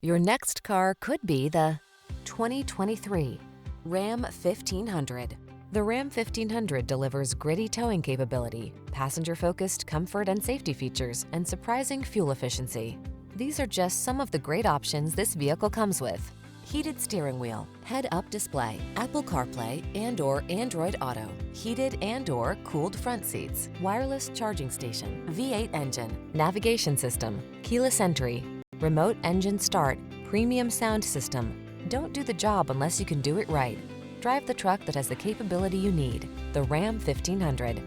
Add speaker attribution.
Speaker 1: Your next car could be the 2023 Ram 1500. The Ram 1500 delivers gritty towing capability, passenger-focused comfort and safety features, and surprising fuel efficiency. These are just some of the great options this vehicle comes with: heated steering wheel, head-up display, Apple CarPlay and/or Android Auto, heated and/or cooled front seats, wireless charging station, V8 engine, navigation system, keyless entry, remote engine start, premium sound system. Don't do the job unless you can do it right. Drive the truck that has the capability you need. The Ram 1500.